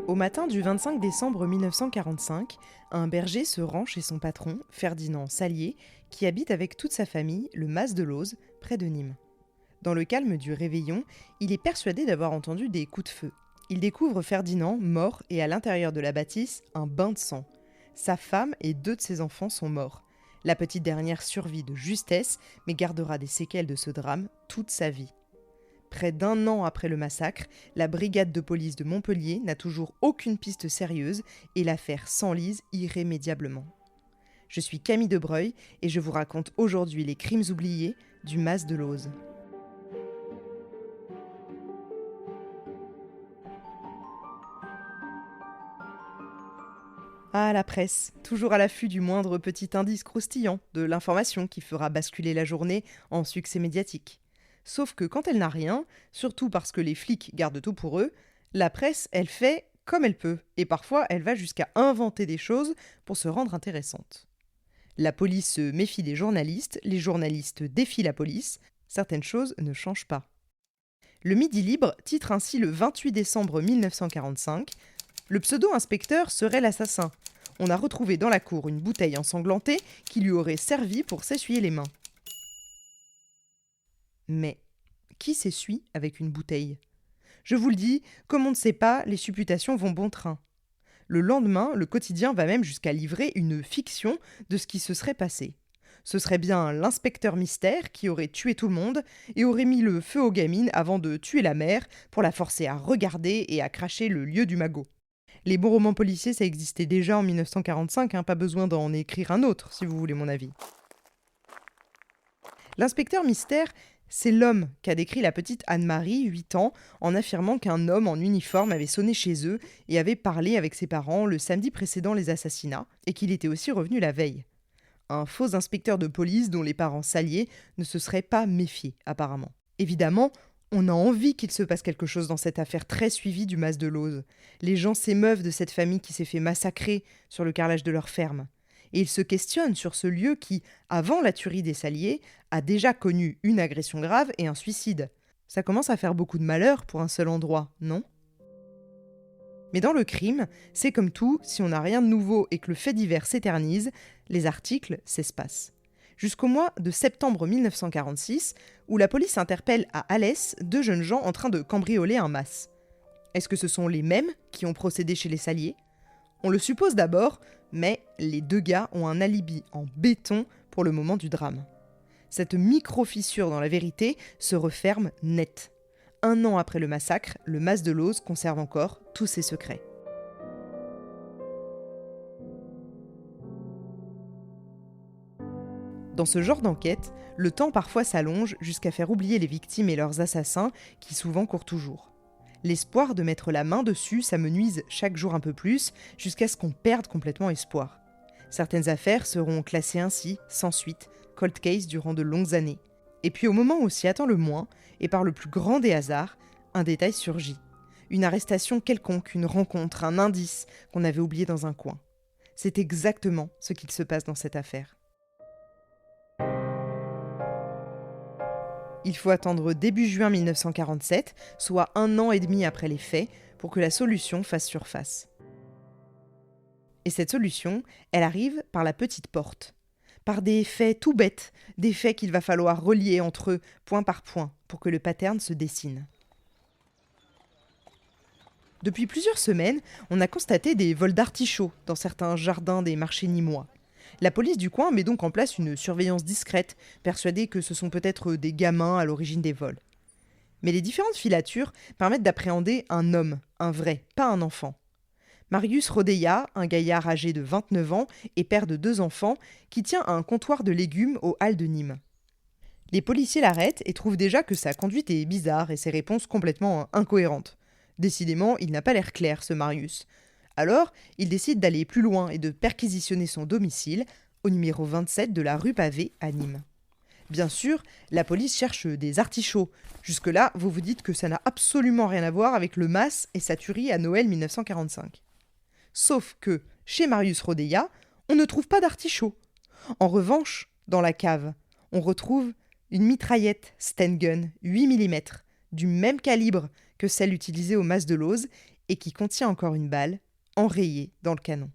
Au matin du 25 décembre 1945, un berger se rend chez son patron, Ferdinand Salier, qui habite avec toute sa famille le Mas de Looz, près de Nîmes. Dans le calme du réveillon, il est persuadé d'avoir entendu des coups de feu. Il découvre Ferdinand mort et à l'intérieur de la bâtisse, un bain de sang. Sa femme et 2 de ses enfants sont morts. La petite dernière survit de justesse, mais gardera des séquelles de ce drame toute sa vie. Près d'1 an après le massacre, la brigade de police de Montpellier n'a toujours aucune piste sérieuse et l'affaire s'enlise irrémédiablement. Je suis Camille Debreuil et je vous raconte aujourd'hui les crimes oubliés du Mas de Looz. Ah, la presse, toujours à l'affût du moindre petit indice croustillant, de l'information qui fera basculer la journée en succès médiatique. Sauf que quand elle n'a rien, surtout parce que les flics gardent tout pour eux, la presse, elle fait comme elle peut, et parfois elle va jusqu'à inventer des choses pour se rendre intéressante. La police se méfie des journalistes, les journalistes défient la police, certaines choses ne changent pas. Le Midi Libre titre ainsi le 28 décembre 1945 « Le pseudo-inspecteur serait l'assassin. On a retrouvé dans la cour une bouteille ensanglantée qui lui aurait servi pour s'essuyer les mains. » Mais qui s'essuie avec une bouteille ? Je vous le dis, comme on ne sait pas, les supputations vont bon train. Le lendemain, le quotidien va même jusqu'à livrer une fiction de ce qui se serait passé. Ce serait bien l'inspecteur mystère qui aurait tué tout le monde et aurait mis le feu aux gamines avant de tuer la mère pour la forcer à regarder et à cracher le lieu du magot. Les bons romans policiers, ça existait déjà en 1945, pas besoin d'en écrire un autre, si vous voulez mon avis. L'inspecteur mystère, c'est l'homme qu'a décrit la petite Anne-Marie, 8 ans, en affirmant qu'un homme en uniforme avait sonné chez eux et avait parlé avec ses parents le samedi précédant les assassinats, et qu'il était aussi revenu la veille. Un faux inspecteur de police dont les parents Salier ne se seraient pas méfiés, apparemment. Évidemment, on a envie qu'il se passe quelque chose dans cette affaire très suivie du Mas de Looz. Les gens s'émeuvent de cette famille qui s'est fait massacrer sur le carrelage de leur ferme. Et ils se questionnent sur ce lieu qui, avant la tuerie des Salier, a déjà connu une agression grave et un suicide. Ça commence à faire beaucoup de malheur pour un seul endroit, non ? Mais dans le crime, c'est comme tout, si on n'a rien de nouveau et que le fait divers s'éternise, les articles s'espacent. Jusqu'au mois de septembre 1946, où la police interpelle à Alès 2 jeunes gens en train de cambrioler un mas. Est-ce que ce sont les mêmes qui ont procédé chez les Salier ? On le suppose d'abord, mais les 2 gars ont un alibi en béton pour le moment du drame. Cette micro-fissure dans la vérité se referme net. 1 an après le massacre, le Mas de Looz conserve encore tous ses secrets. Dans ce genre d'enquête, le temps parfois s'allonge jusqu'à faire oublier les victimes et leurs assassins qui souvent courent toujours. L'espoir de mettre la main dessus s'amenuise chaque jour un peu plus jusqu'à ce qu'on perde complètement espoir. Certaines affaires seront classées ainsi, sans suite, cold case durant de longues années. Et puis au moment où on s'y attend le moins, et par le plus grand des hasards, un détail surgit. Une arrestation quelconque, une rencontre, un indice qu'on avait oublié dans un coin. C'est exactement ce qu'il se passe dans cette affaire. Il faut attendre début juin 1947, soit 1 an et demi après les faits, pour que la solution fasse surface. Et cette solution, elle arrive par la petite porte. Par des faits tout bêtes, des faits qu'il va falloir relier entre eux, point par point, pour que le pattern se dessine. Depuis plusieurs semaines, on a constaté des vols d'artichauts dans certains jardins des marchés nîmois. La police du coin met donc en place une surveillance discrète, persuadée que ce sont peut-être des gamins à l'origine des vols. Mais les différentes filatures permettent d'appréhender un homme, un vrai, pas un enfant. Marius Rodeya, un gaillard âgé de 29 ans et père de 2 enfants, qui tient un comptoir de légumes aux Halles de Nîmes. Les policiers l'arrêtent et trouvent déjà que sa conduite est bizarre et ses réponses complètement incohérentes. Décidément, il n'a pas l'air clair, ce Marius. Alors, il décide d'aller plus loin et de perquisitionner son domicile, au numéro 27 de la rue Pavée à Nîmes. Bien sûr, la police cherche des artichauts. Jusque-là, vous vous dites que ça n'a absolument rien à voir avec le Mas et sa tuerie à Noël 1945. Sauf que, chez Marius Rodeya, on ne trouve pas d'artichauts. En revanche, dans la cave, on retrouve une mitraillette Stengun 8 mm, du même calibre que celle utilisée au Mas de Looz et qui contient encore une balle enrayée dans le canon.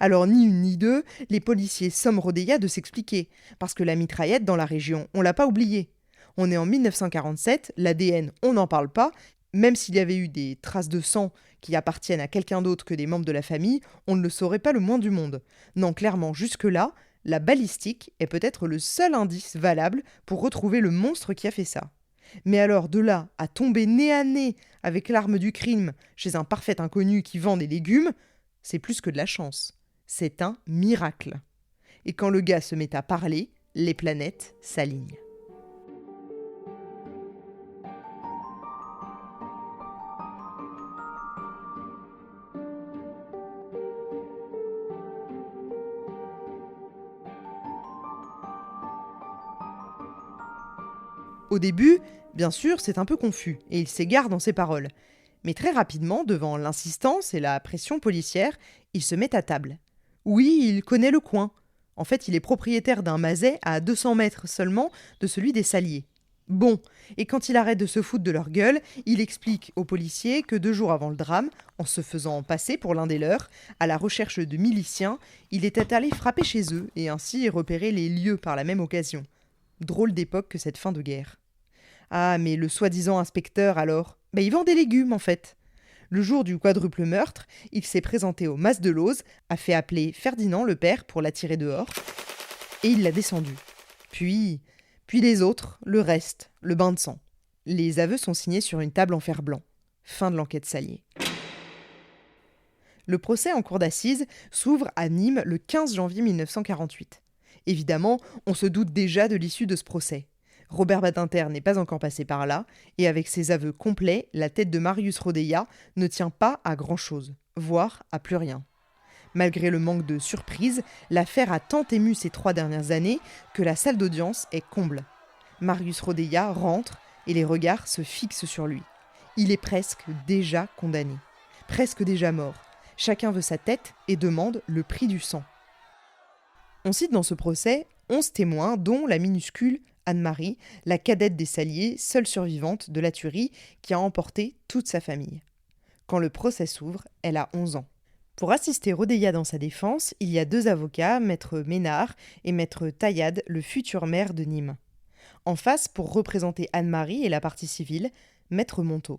Alors ni une ni deux, les policiers somment Rodeya de s'expliquer, parce que la mitraillette dans la région, on l'a pas oubliée. On est en 1947, l'ADN, on n'en parle pas, même s'il y avait eu des traces de sang qui appartiennent à quelqu'un d'autre que des membres de la famille, on ne le saurait pas le moins du monde. Non, clairement, jusque-là, la balistique est peut-être le seul indice valable pour retrouver le monstre qui a fait ça. Mais alors, de là à tomber nez à nez avec l'arme du crime chez un parfait inconnu qui vend des légumes, c'est plus que de la chance. C'est un miracle. Et quand le gars se met à parler, les planètes s'alignent. Au début, bien sûr, c'est un peu confus et il s'égare dans ses paroles. Mais très rapidement, devant l'insistance et la pression policière, il se met à table. Oui, il connaît le coin. En fait, il est propriétaire d'un mazet à 200 mètres seulement de celui des Saliers. Bon, et quand il arrête de se foutre de leur gueule, il explique aux policiers que 2 jours avant le drame, en se faisant passer pour l'un des leurs, à la recherche de miliciens, il était allé frapper chez eux et ainsi repérer les lieux par la même occasion. Drôle d'époque que cette fin de guerre. Ah, mais le soi-disant inspecteur alors, il vend des légumes en fait. Le jour du quadruple meurtre, il s'est présenté au mas de Lozes, a fait appeler Ferdinand le père pour l'attirer dehors, et il l'a descendu. Puis les autres, le reste, le bain de sang. Les aveux sont signés sur une table en fer blanc. Fin de l'enquête Salier. Le procès en cour d'assises s'ouvre à Nîmes le 15 janvier 1948. Évidemment, on se doute déjà de l'issue de ce procès. Robert Badinter n'est pas encore passé par là, et avec ses aveux complets, la tête de Marius Rodeya ne tient pas à grand-chose, voire à plus rien. Malgré le manque de surprise, l'affaire a tant ému ces 3 dernières années que la salle d'audience est comble. Marius Rodeya rentre et les regards se fixent sur lui. Il est presque déjà condamné, presque déjà mort. Chacun veut sa tête et demande le prix du sang. On cite dans ce procès 11 témoins, dont la minuscule Anne-Marie, la cadette des Saliers, seule survivante de la tuerie qui a emporté toute sa famille. Quand le procès s'ouvre, elle a 11 ans. Pour assister Rodeya dans sa défense, il y a 2 avocats, maître Ménard et maître Taillade, le futur maire de Nîmes. En face, pour représenter Anne-Marie et la partie civile, maître Montaut.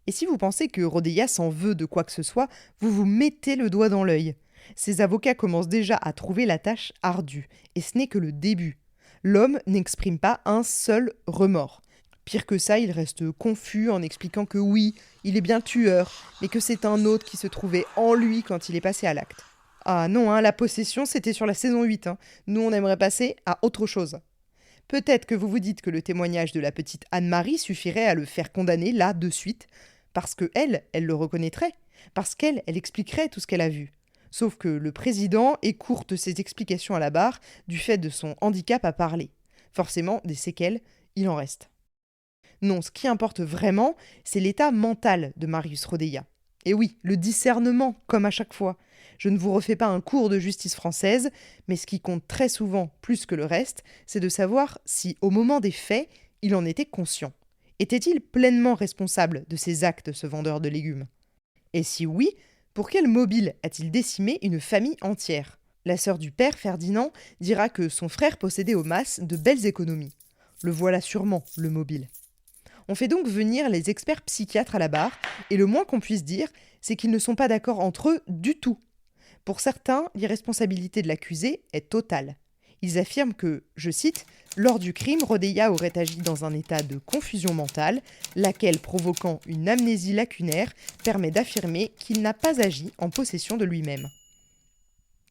Et si vous pensez que Rodeya s'en veut de quoi que ce soit, vous vous mettez le doigt dans l'œil. Ses avocats commencent déjà à trouver la tâche ardue, et ce n'est que le début. L'homme n'exprime pas un seul remords. Pire que ça, il reste confus en expliquant que oui, il est bien tueur, mais que c'est un autre qui se trouvait en lui quand il est passé à l'acte. Ah non, la possession, c'était sur la saison 8. Nous, on aimerait passer à autre chose. Peut-être que vous vous dites que le témoignage de la petite Anne-Marie suffirait à le faire condamner là, de suite, parce que elle le reconnaîtrait, parce qu'elle expliquerait tout ce qu'elle a vu. Sauf que le président écourte ses explications à la barre du fait de son handicap à parler. Forcément, des séquelles, il en reste. Non, ce qui importe vraiment, c'est l'état mental de Marius Rodeya. Et oui, le discernement, comme à chaque fois. Je ne vous refais pas un cours de justice française, mais ce qui compte très souvent, plus que le reste, c'est de savoir si, au moment des faits, il en était conscient. Était-il pleinement responsable de ses actes, ce vendeur de légumes ? Et si oui, pour quel mobile a-t-il décimé une famille entière ? La sœur du père, Ferdinand, dira que son frère possédait au mas de belles économies. Le voilà sûrement, le mobile. On fait donc venir les experts psychiatres à la barre, et le moins qu'on puisse dire, c'est qu'ils ne sont pas d'accord entre eux du tout. Pour certains, l'irresponsabilité de l'accusé est totale. Ils affirment que, je cite, « Lors du crime, Rodeya aurait agi dans un état de confusion mentale, laquelle, provoquant une amnésie lacunaire, permet d'affirmer qu'il n'a pas agi en possession de lui-même. »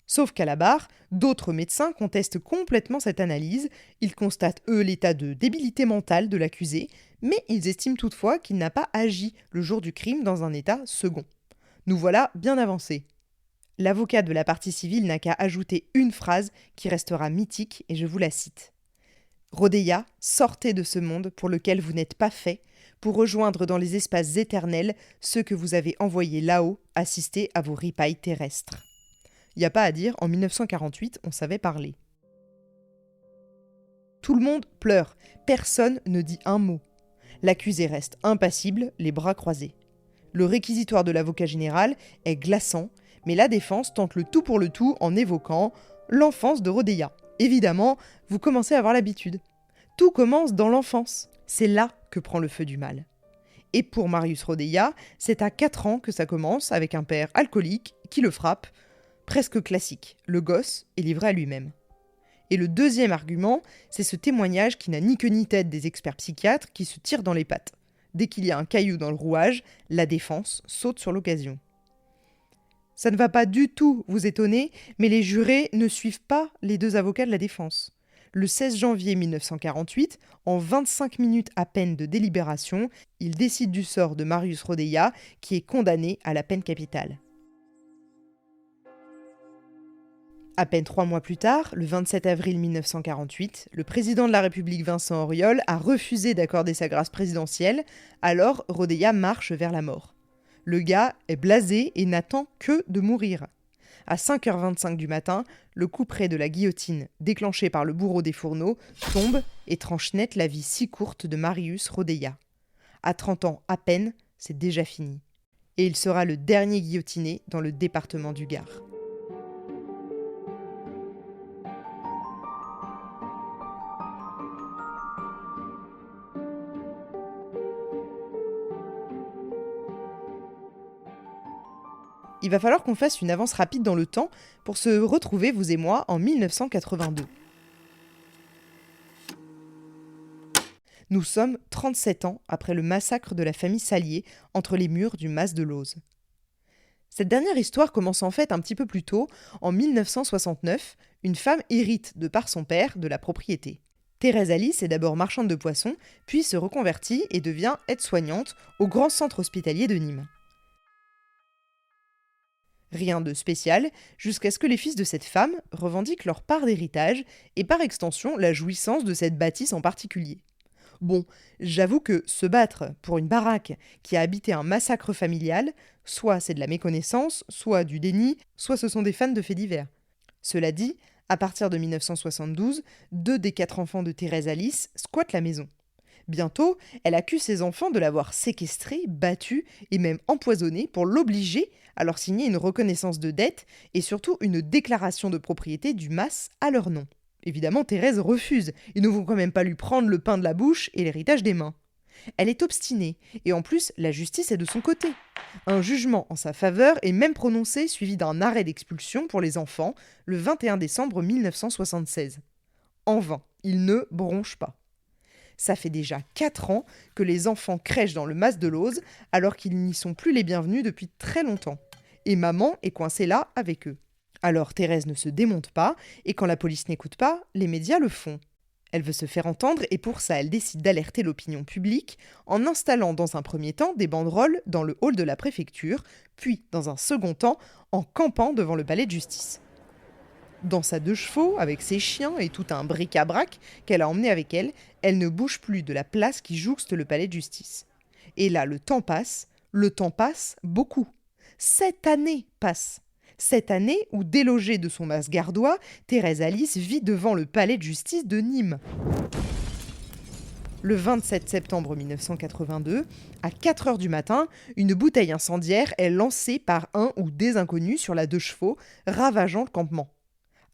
Sauf qu'à la barre, d'autres médecins contestent complètement cette analyse. Ils constatent, eux, l'état de débilité mentale de l'accusé, mais ils estiment toutefois qu'il n'a pas agi le jour du crime dans un état second. Nous voilà bien avancés. L'avocat de la partie civile n'a qu'à ajouter une phrase qui restera mythique, et je vous la cite. « Rodeya, sortez de ce monde pour lequel vous n'êtes pas fait, pour rejoindre dans les espaces éternels ceux que vous avez envoyés là-haut assister à vos ripailles terrestres. » Il n'y a pas à dire, en 1948, on savait parler. Tout le monde pleure, personne ne dit un mot. L'accusé reste impassible, les bras croisés. Le réquisitoire de l'avocat général est glaçant, mais la défense tente le tout pour le tout en évoquant l'enfance de Rodeya. Évidemment, vous commencez à avoir l'habitude. Tout commence dans l'enfance. C'est là que prend le feu du mal. Et pour Marius Rodeya, c'est à 4 ans que ça commence avec un père alcoolique qui le frappe. Presque classique, le gosse est livré à lui-même. Et le deuxième argument, c'est ce témoignage qui n'a ni queue ni tête des experts psychiatres qui se tirent dans les pattes. Dès qu'il y a un caillou dans le rouage, la défense saute sur l'occasion. Ça ne va pas du tout vous étonner, mais les jurés ne suivent pas les deux avocats de la défense. Le 16 janvier 1948, en 25 minutes à peine de délibération, ils décident du sort de Marius Rodeya, qui est condamné à la peine capitale. À peine 3 mois plus tard, le 27 avril 1948, le président de la République Vincent Auriol a refusé d'accorder sa grâce présidentielle, alors Rodeya marche vers la mort. Le gars est blasé et n'attend que de mourir. À 5h25 du matin, le couperet de la guillotine, déclenché par le bourreau des fourneaux, tombe et tranche net la vie si courte de Marius Rodeya. À 30 ans à peine, c'est déjà fini. Et il sera le dernier guillotiné dans le département du Gard. Il va falloir qu'on fasse une avance rapide dans le temps pour se retrouver, vous et moi, en 1982. Nous sommes 37 ans après le massacre de la famille Salier entre les murs du Mas de Looz. Cette dernière histoire commence en fait un petit peu plus tôt. En 1969, une femme hérite de par son père de la propriété. Thérèse Alice est d'abord marchande de poissons, puis se reconvertit et devient aide-soignante au grand centre hospitalier de Nîmes. Rien de spécial, jusqu'à ce que les fils de cette femme revendiquent leur part d'héritage et par extension la jouissance de cette bâtisse en particulier. Bon, j'avoue que se battre pour une baraque qui a habité un massacre familial, soit c'est de la méconnaissance, soit du déni, soit ce sont des fans de faits divers. Cela dit, à partir de 1972, 2 des 4 enfants de Thérèse Alice squattent la maison. Bientôt, elle accuse ses enfants de l'avoir séquestré, battu et même empoisonné pour l'obliger à leur signer une reconnaissance de dette et surtout une déclaration de propriété du mas à leur nom. Évidemment, Thérèse refuse. Ils ne vont quand même pas lui prendre le pain de la bouche et l'héritage des mains. Elle est obstinée et en plus, la justice est de son côté. Un jugement en sa faveur est même prononcé suivi d'un arrêt d'expulsion pour les enfants le 21 décembre 1976. En vain, il ne bronche pas. Ça fait déjà 4 ans que les enfants crèchent dans le Mas de Looz alors qu'ils n'y sont plus les bienvenus depuis très longtemps. Et maman est coincée là avec eux. Alors Thérèse ne se démonte pas et quand la police n'écoute pas, les médias le font. Elle veut se faire entendre et pour ça elle décide d'alerter l'opinion publique en installant dans un premier temps des banderoles dans le hall de la préfecture, puis dans un second temps en campant devant le palais de justice. Dans sa 2 chevaux, avec ses chiens et tout un bric-à-brac qu'elle a emmené avec elle, elle ne bouge plus de la place qui jouxte le palais de justice. Et là, le temps passe beaucoup. 7 années passent. 7 années où, délogée de son mas gardois, Thérèse Alice vit devant le palais de justice de Nîmes. Le 27 septembre 1982, à 4h du matin, une bouteille incendiaire est lancée par un ou des inconnus sur la 2 chevaux, ravageant le campement.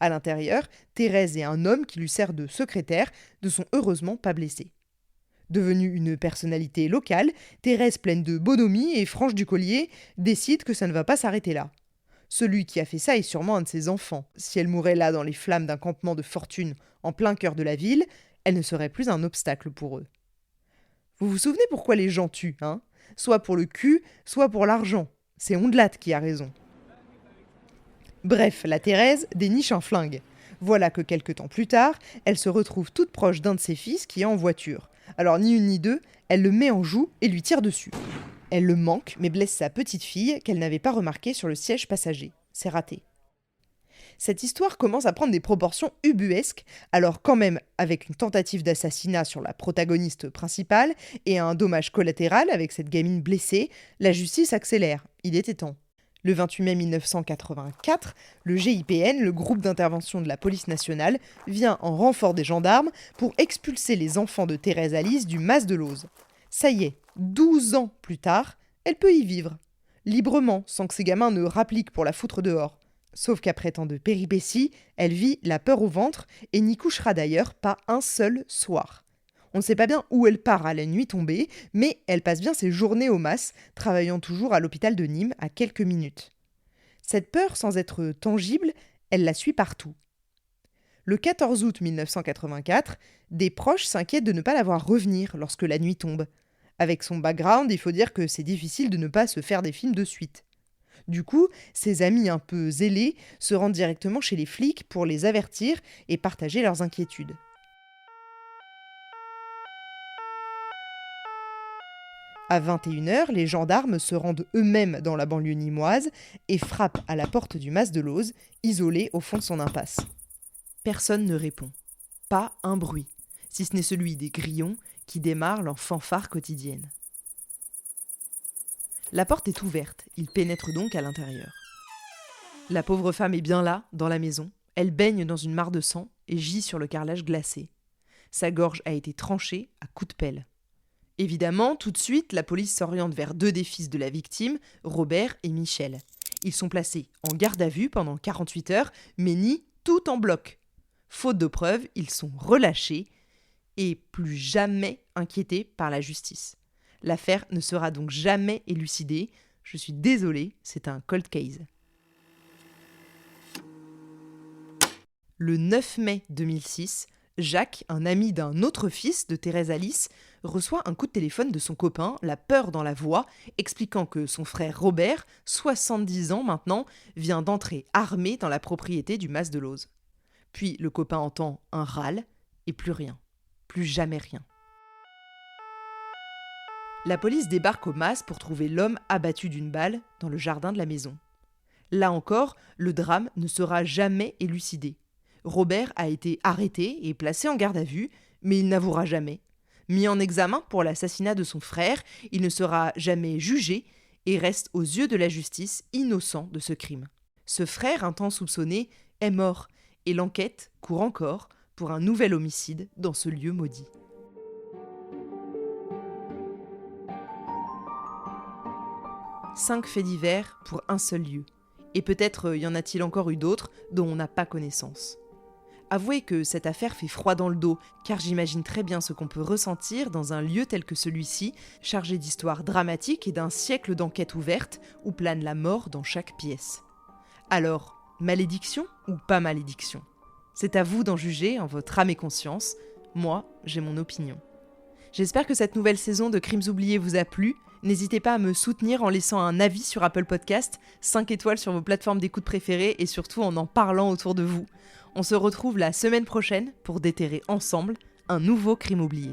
À l'intérieur, Thérèse et un homme qui lui sert de secrétaire ne sont heureusement pas blessés. Devenue une personnalité locale, Thérèse, pleine de bonhomie et franche du collier, décide que ça ne va pas s'arrêter là. Celui qui a fait ça est sûrement un de ses enfants. Si elle mourait là dans les flammes d'un campement de fortune en plein cœur de la ville, elle ne serait plus un obstacle pour eux. Vous vous souvenez pourquoi les gens tuent, hein ? Soit pour le cul, soit pour l'argent. C'est Ondelat qui a raison. Bref, la Thérèse déniche un flingue. Voilà que quelque temps plus tard, elle se retrouve toute proche d'un de ses fils qui est en voiture. Alors ni une ni deux, elle le met en joue et lui tire dessus. Elle le manque, mais blesse sa petite fille qu'elle n'avait pas remarquée sur le siège passager. C'est raté. Cette histoire commence à prendre des proportions ubuesques, alors quand même avec une tentative d'assassinat sur la protagoniste principale et un dommage collatéral avec cette gamine blessée, la justice accélère. Il était temps. Le 28 mai 1984, le GIPN, le groupe d'intervention de la police nationale, vient en renfort des gendarmes pour expulser les enfants de Thérèse Alice du Mas de Looz. Ça y est, 12 ans plus tard, elle peut y vivre, librement, sans que ses gamins ne rappliquent pour la foutre dehors. Sauf qu'après tant de péripéties, elle vit la peur au ventre et n'y couchera d'ailleurs pas un seul soir. On ne sait pas bien où elle part à la nuit tombée, mais elle passe bien ses journées au MAS, travaillant toujours à l'hôpital de Nîmes à quelques minutes. Cette peur, sans être tangible, elle la suit partout. Le 14 août 1984, des proches s'inquiètent de ne pas la voir revenir lorsque la nuit tombe. Avec son background, il faut dire que c'est difficile de ne pas se faire des films de suite. Du coup, ses amis un peu zélés se rendent directement chez les flics pour les avertir et partager leurs inquiétudes. À 21h, les gendarmes se rendent eux-mêmes dans la banlieue nîmoise et frappent à la porte du Mas de Looz, isolé au fond de son impasse. Personne ne répond. Pas un bruit, si ce n'est celui des grillons qui démarrent leur fanfare quotidienne. La porte est ouverte, ils pénètrent donc à l'intérieur. La pauvre femme est bien là, dans la maison. Elle baigne dans une mare de sang et gît sur le carrelage glacé. Sa gorge a été tranchée à coups de pelle. Évidemment, tout de suite, la police s'oriente vers 2 des fils de la victime, Robert et Michel. Ils sont placés en garde à vue pendant 48 heures, mais nient tout en bloc. Faute de preuves, ils sont relâchés et plus jamais inquiétés par la justice. L'affaire ne sera donc jamais élucidée. Je suis désolée, c'est un cold case. Le 9 mai 2006, Jacques, un ami d'un autre fils de Thérèse Alice, reçoit un coup de téléphone de son copain, la peur dans la voix, expliquant que son frère Robert, 70 ans maintenant, vient d'entrer armé dans la propriété du Mas de Looz. Puis le copain entend un râle et plus rien. Plus jamais rien. La police débarque au Mas pour trouver l'homme abattu d'une balle dans le jardin de la maison. Là encore, le drame ne sera jamais élucidé. Robert a été arrêté et placé en garde à vue, mais il n'avouera jamais. Mis en examen pour l'assassinat de son frère, il ne sera jamais jugé et reste aux yeux de la justice innocent de ce crime. Ce frère, un temps soupçonné, est mort et l'enquête court encore pour un nouvel homicide dans ce lieu maudit. Cinq faits divers pour un seul lieu. Et peut-être y en a-t-il encore eu d'autres dont on n'a pas connaissance. Avouez que cette affaire fait froid dans le dos, car j'imagine très bien ce qu'on peut ressentir dans un lieu tel que celui-ci, chargé d'histoires dramatiques et d'un siècle d'enquêtes ouvertes où plane la mort dans chaque pièce. Alors, malédiction ou pas malédiction ? C'est à vous d'en juger en votre âme et conscience. Moi, j'ai mon opinion. J'espère que cette nouvelle saison de Crimes oubliés vous a plu. N'hésitez pas à me soutenir en laissant un avis sur Apple Podcast, 5 étoiles sur vos plateformes d'écoute préférées et surtout en parlant autour de vous. On se retrouve la semaine prochaine pour déterrer ensemble un nouveau crime oublié.